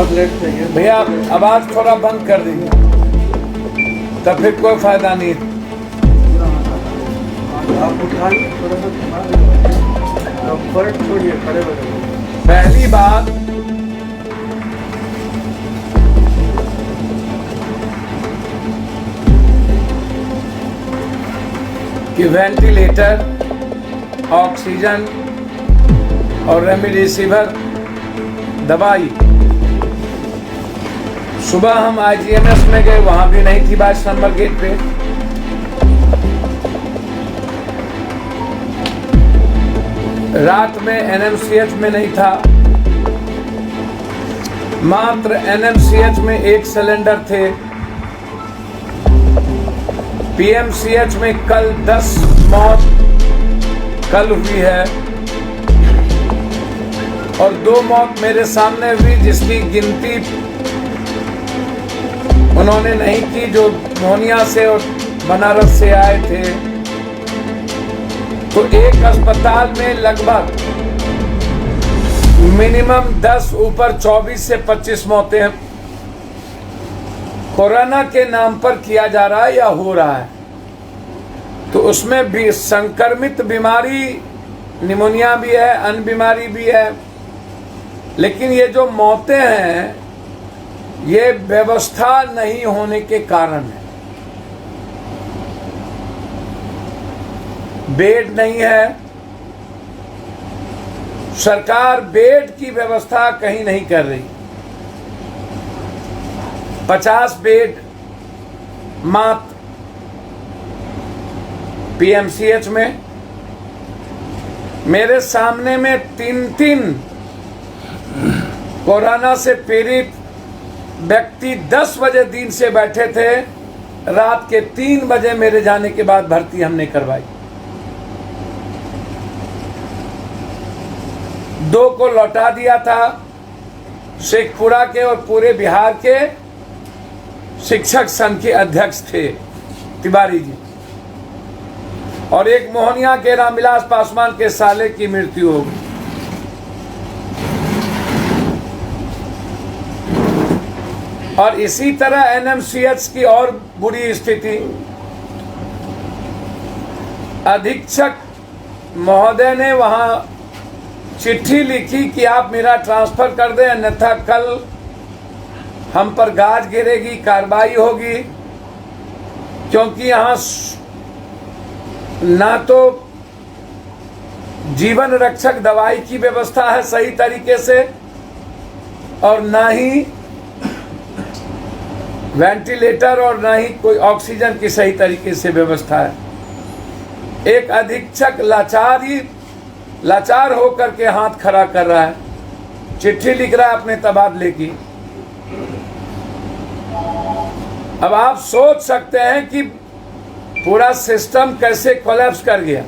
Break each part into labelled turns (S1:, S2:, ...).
S1: बहुत लेट चाहिए
S2: भैया आवाज थोड़ा बंद कर दीजिए, तब फिर कोई फायदा नहीं।
S1: आप उठाइए थोड़ा सा घुमा दीजिए, कंफर्ट छोड़िए, खड़े हो जाइए।
S2: पहली बात, कि वेंटिलेटर, ऑक्सीजन और रेमडेसिविर दवाई, सुबह हम IGMS में गए, वहां भी नहीं थी 22 नंबर गेट पे। रात में NMCH में नहीं था, मात्र NMCH में 1 सिलेंडर थे। PMCH में कल 10 मौत कल हुई है और 2 मौत मेरे सामने हुई, जिसकी गिनती उन्होंने नहीं की, जो मोहनिया से और बनारस से आए थे। तो एक अस्पताल में लगभग मिनिमम 10 ऊपर 24 से 25 मौतें कोरोना के नाम पर किया जा रहा है या हो रहा है। तो उसमें भी संक्रमित बीमारी, निमोनिया भी है, अन्य बीमारी भी है, लेकिन ये जो मौतें हैं ये व्यवस्था नहीं होने के कारण है। बेड नहीं है, सरकार बेड की व्यवस्था कहीं नहीं कर रही। 50 बेड मात्र PMCH में। मेरे सामने में 3 कोरोना से पीड़ित व्यक्ति 10 बजे दिन से बैठे थे, रात के 3 बजे मेरे जाने के बाद भर्ती हमने करवाई। 2 को लौटा दिया था। शेखपुरा के और पूरे बिहार के शिक्षक संघ के अध्यक्ष थे तिवारी जी, और एक मोहनिया के रामविलास पासवान के साले की मृत्यु हो गई। और इसी तरह NMCH की और बुरी स्थिति। अधीक्षक महोदय ने वहां चिट्ठी लिखी कि आप मेरा ट्रांसफर कर दें, अन्यथा कल हम पर गाज गिरेगी, कार्रवाई होगी, क्योंकि यहाँ ना तो जीवन रक्षक दवाई की व्यवस्था है सही तरीके से, और ना ही वेंटिलेटर और ना ही कोई ऑक्सीजन की सही तरीके से व्यवस्था है। एक अधीक्षक लाचार होकर के हाथ खड़ा कर रहा है, चिट्ठी लिख रहा है अपने तबादले की। अब आप सोच सकते हैं कि पूरा सिस्टम कैसे कोलैप्स कर गया।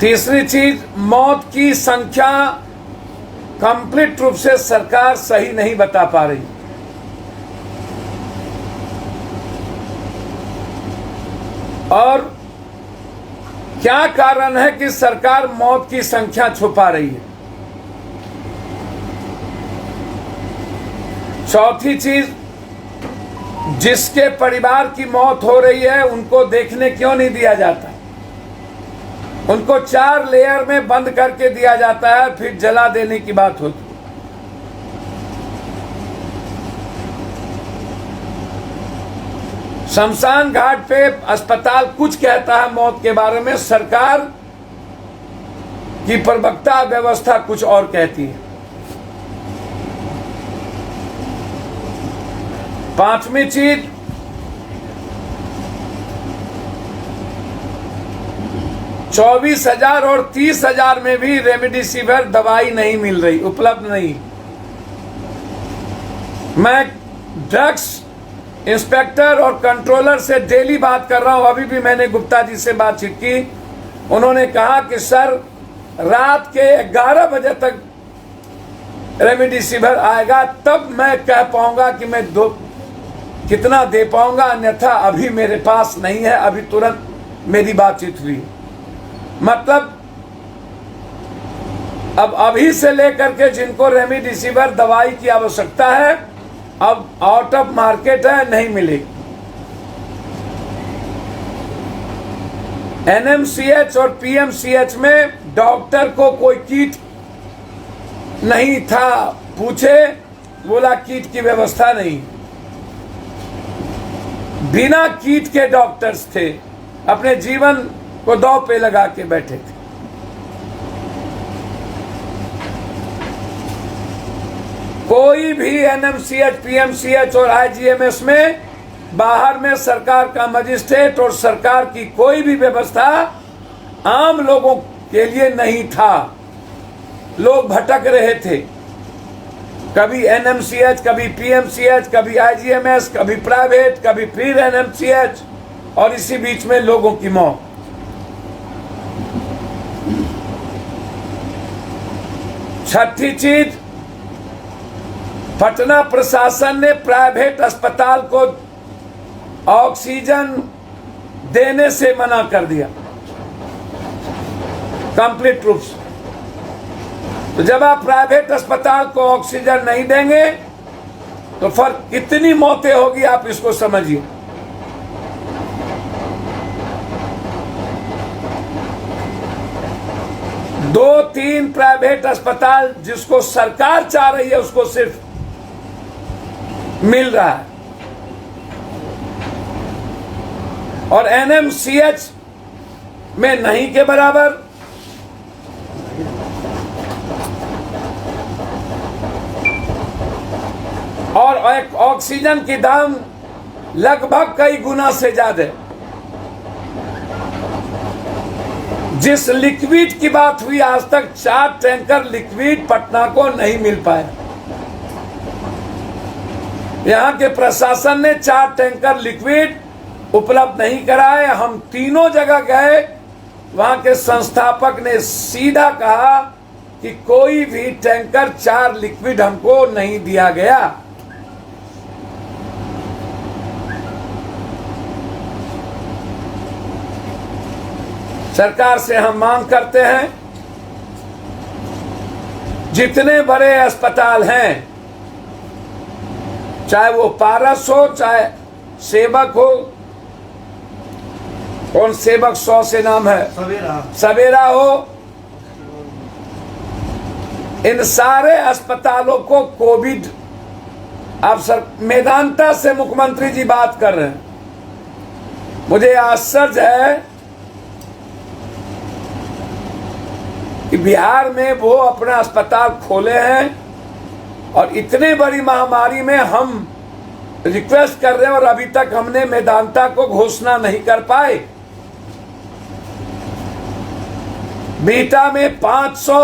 S2: तीसरी चीज, मौत की संख्या कंप्लीट रूप से सरकार सही नहीं बता पा रही। और क्या कारण है कि सरकार मौत की संख्या छुपा रही है। चौथी चीज, जिसके परिवार की मौत हो रही है उनको देखने क्यों नहीं दिया जाता। उनको 4 लेयर में बंद करके दिया जाता है, फिर जला देने की बात होती। शमशान घाट पे अस्पताल कुछ कहता है मौत के बारे में, सरकार की प्रवक्ता व्यवस्था कुछ और कहती है। पांचवी चीज, $24,000 और $30,000 में भी रेमडेसिविर दवाई नहीं मिल रही, उपलब्ध नहीं। मैं ड्रग्स इंस्पेक्टर और कंट्रोलर से डेली बात कर रहा हूं। अभी भी मैंने गुप्ता जी से बातचीत की, उन्होंने कहा कि सर रात के 11 बजे तक रेमडेसिविर आएगा, तब मैं कह पाऊंगा कि मैं कितना दे पाऊंगा, अन्यथा अभी मेरे पास नहीं है। अभी तुरंत मेरी बातचीत हुई। मतलब अब अभी से लेकर के जिनको रेमडेसिविर दवाई की आवश्यकता है, अब आउट ऑफ मार्केट है, नहीं मिलेगी। एनएमसीएच और पीएमसीएच में डॉक्टर को कोई किट नहीं था, पूछे, बोला किट की व्यवस्था नहीं। बिना किट के डॉक्टर्स थे, अपने जीवन को दांव पे लगा के बैठे थे। कोई भी एनएमसीएच, पीएमसीएच और आईजीएमएस में बाहर में सरकार का मजिस्ट्रेट और सरकार की कोई भी व्यवस्था आम लोगों के लिए नहीं था। लोग भटक रहे थे, कभी एनएमसीएच, कभी पीएमसीएच, कभी आईजीएमएस, कभी प्राइवेट, कभी फिर एनएमसीएच, और इसी बीच में लोगों की मौत। छठी चीज, पटना प्रशासन ने प्राइवेट अस्पताल को ऑक्सीजन देने से मना कर दिया कंप्लीट रूप से। तो जब आप प्राइवेट अस्पताल को ऑक्सीजन नहीं देंगे तो फिर कितनी मौतें होगी, आप इसको समझिए। दो तीन प्राइवेट अस्पताल जिसको सरकार चाह रही है उसको सिर्फ मिल रहा है, और एनएमसीएच में नहीं के बराबर। और ऑक्सीजन की दाम लगभग कई गुना से ज्यादा। जिस लिक्विड की बात हुई, आज तक 4 टैंकर लिक्विड पटना को नहीं मिल पाया। यहाँ के प्रशासन ने 4 टैंकर लिक्विड उपलब्ध नहीं कराए। हम तीनों जगह गए, वहां के संस्थापक ने सीधा कहा कि कोई भी टैंकर 4 लिक्विड हमको नहीं दिया गया। सरकार से हम मांग करते हैं, जितने बड़े अस्पताल हैं, चाहे वो पारस हो, चाहे सेवक हो, कौन सेवक 100 से नाम है, सवेरा हो, इन सारे अस्पतालों को कोविड, आप सर मेदांता से मुख्यमंत्री जी बात कर रहे हैं। मुझे आश्चर्य है कि बिहार में वो अपना अस्पताल खोले हैं और इतने बड़ी महामारी में हम रिक्वेस्ट कर रहे हैं और अभी तक हमने मेदांता को घोषणा नहीं कर पाए। बीटा में 500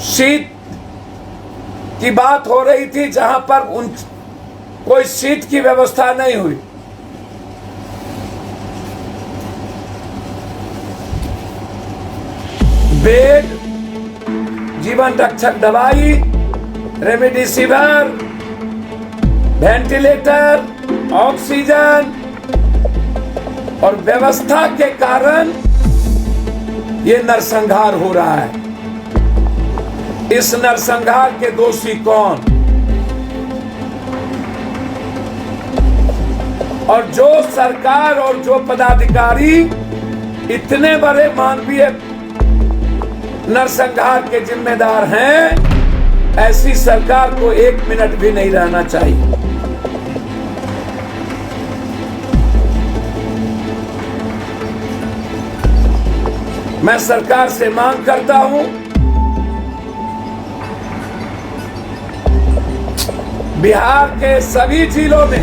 S2: सीट की बात हो रही थी, जहां पर कोई सीट की व्यवस्था नहीं हुई। बेड, जीवन रक्षक दवाई, रेमडेसिविर, वेंटिलेटर, ऑक्सीजन और व्यवस्था के कारण ये नरसंहार हो रहा है। इस नरसंहार के दोषी कौन? और जो सरकार और जो पदाधिकारी इतने बड़े मानवीय नरसंहार के जिम्मेदार हैं, ऐसी सरकार को 1 मिनट भी नहीं रहना चाहिए। मैं सरकार से मांग करता हूं, बिहार के सभी जिलों में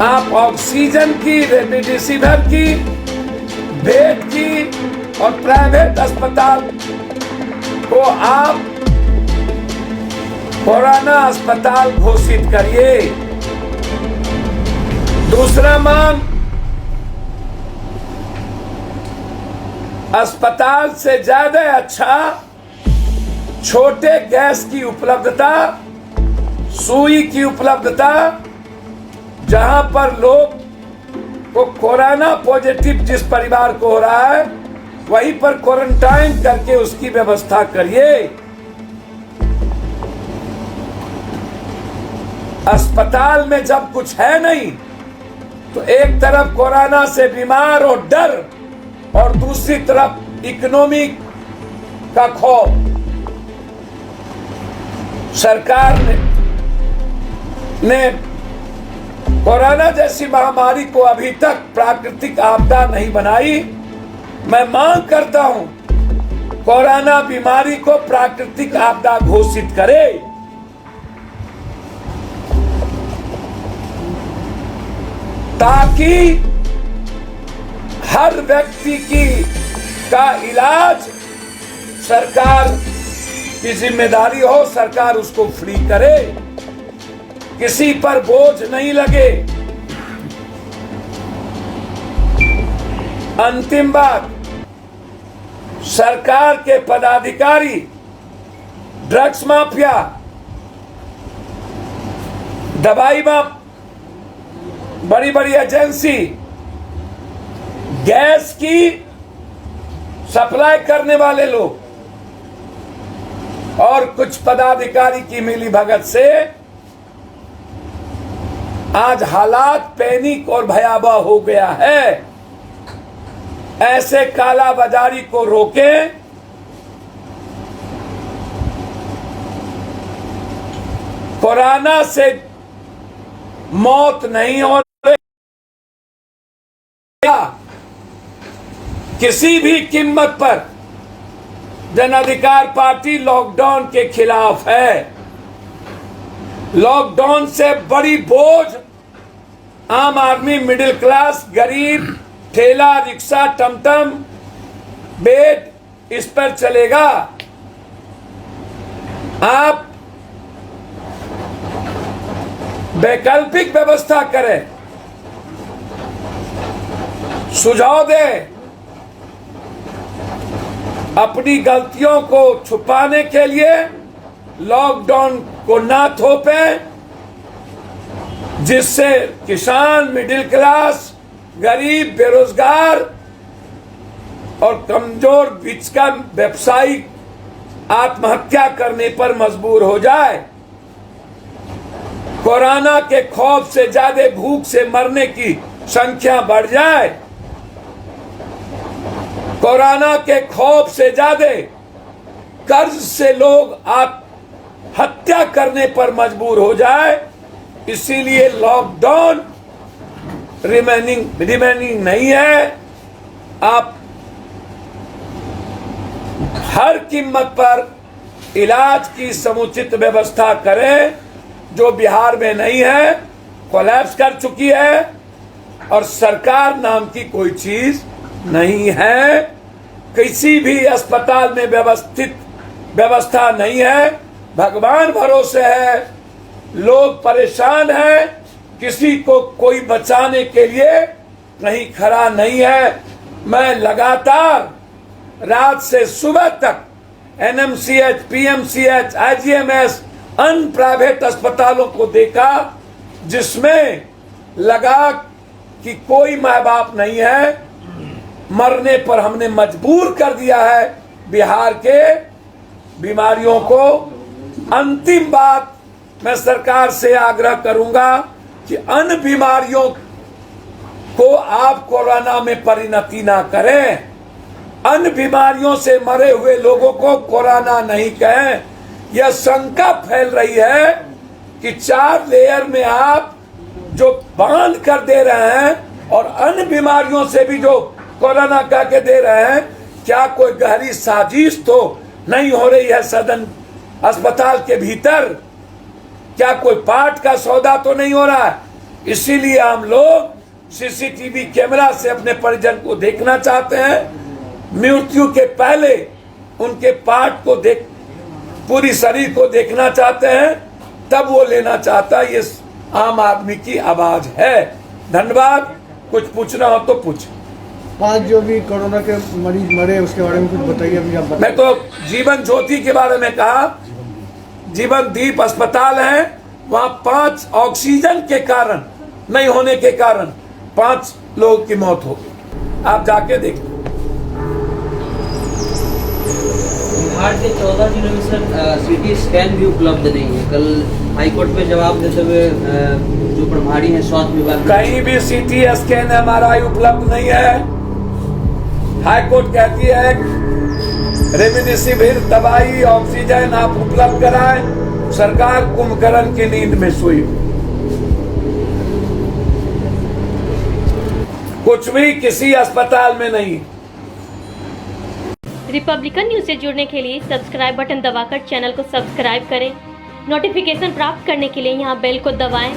S2: आप ऑक्सीजन की, रेमडेसिविर की, बेड की और प्राइवेट अस्पताल को आप कोरोना अस्पताल घोषित करिए। दूसरा मांग, अस्पताल से ज्यादा अच्छा छोटे गैस की उपलब्धता, सुई की उपलब्धता, जहां पर लोग को कोरोना पॉजिटिव जिस परिवार को हो रहा है वहीं पर क्वारंटाइन करके उसकी व्यवस्था करिए। अस्पताल में जब कुछ है नहीं तो एक तरफ कोरोना से बीमार और डर और दूसरी तरफ इकोनॉमी का खौफ। सरकार ने कोरोना जैसी महामारी को अभी तक प्राकृतिक आपदा नहीं बनाई। मैं मांग करता हूं कोरोना बीमारी को प्राकृतिक आपदा घोषित करे। ताकि हर व्यक्ति का इलाज सरकार की जिम्मेदारी हो, सरकार उसको फ्री करे, किसी पर बोझ नहीं लगे। अंतिम बात, सरकार के पदाधिकारी, ड्रग्स माफिया, दवाई बड़ी बड़ी एजेंसी, गैस की सप्लाई करने वाले लोग और कुछ पदाधिकारी की मिलीभगत से आज हालात पैनिक और भयावह हो गया है। ऐसे काला बाजारी को रोकें। कोरोना से मौत नहीं हो रही, किसी भी कीमत पर जन अधिकार पार्टी लॉकडाउन के खिलाफ है। लॉकडाउन से बड़ी बोझ आम आदमी, मिडिल क्लास, गरीब, ठेला, रिक्शा, टमटम, बेड, इस पर चलेगा। आप वैकल्पिक व्यवस्था करें, सुझाव दें। अपनी गलतियों को छुपाने के लिए लॉकडाउन को ना थोपें, जिससे किसान, मिडिल क्लास, गरीब, बेरोजगार और कमजोर बीच का व्यवसायी आत्महत्या करने पर मजबूर हो जाए। कोरोना के खौफ से ज्यादा भूख से मरने की संख्या बढ़ जाए। कोरोना के खौफ से ज्यादा कर्ज से लोग आत्महत्या करने पर मजबूर हो जाए। इसीलिए लॉकडाउन रिमेनिंग नहीं है। आप हर कीमत पर इलाज की समुचित व्यवस्था करें, जो बिहार में नहीं है, कोलैप्स कर चुकी है और सरकार नाम की कोई चीज नहीं है। किसी भी अस्पताल में व्यवस्थित व्यवस्था नहीं है। भगवान भरोसे है, लोग परेशान हैं, किसी को कोई बचाने के लिए कहीं खड़ा नहीं है। मैं लगातार रात से सुबह तक एनएमसीएच, पीएमसीएच, आईजीएमएस, अन्य प्राइवेट अस्पतालों को देखा, जिसमें लगा कि कोई माँ बाप नहीं है। मरने पर हमने मजबूर कर दिया है बिहार के बीमारियों को। अंतिम बात, मैं सरकार से आग्रह करूंगा कि अन्य बीमारियों को आप कोरोना में परिणति ना करें। अन्य बीमारियों से मरे हुए लोगों को कोरोना नहीं कहें। यह शंका फैल रही है कि 4 लेयर में आप जो बांध कर दे रहे हैं और अन्य बीमारियों से भी जो कोरोना कह के दे रहे हैं, क्या कोई गहरी साजिश तो नहीं हो रही है सदन अस्पताल के भीतर? क्या कोई पार्ट का सौदा तो नहीं हो रहा है? इसीलिए हम लोग सीसीटीवी कैमरा से अपने परिजन को देखना चाहते हैं। मृत्यु के पहले उनके पार्ट को पूरी शरीर को देखना चाहते हैं, तब वो लेना चाहता है। ये आम आदमी की आवाज है। धन्यवाद। कुछ पूछना हो तो पूछ।
S1: 5 जो भी कोरोना के मरीज मरे उसके बारे में कुछ बताइए। अभी आप बताइए।
S2: मैं तो जीवन ज्योति के बारे में कहा। जीवन दीप अस्पताल है, वहां 5 ऑक्सीजन के कारण नहीं होने के कारण 5 लोगों की मौत होगी। आप जाके देखो।
S3: बिहार के 14 जिलों में सर सीटी स्कैन भी उपलब्ध नहीं है। कल हाईकोर्ट में जवाब देते हुए जो प्रभारी है स्वास्थ्य विभाग,
S2: कहीं भी सीटी स्कैन MRI उपलब्ध नहीं है। हाईकोर्ट कहती है रेमडेसिविर दवाई ऑक्सीजन आप उपलब्ध कराएं, सरकार कुंभकर्ण की नींद में सोई। कुछ भी किसी अस्पताल में नहीं।
S4: रिपब्लिकन न्यूज से जुड़ने के लिए सब्सक्राइब बटन दबाकर चैनल को सब्सक्राइब करें। नोटिफिकेशन प्राप्त करने के लिए यहाँ बेल को दबाएं।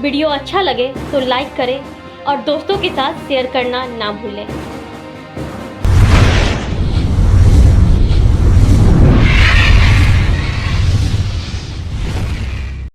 S4: वीडियो अच्छा लगे तो लाइक करें और दोस्तों के साथ शेयर करना ना भूलें।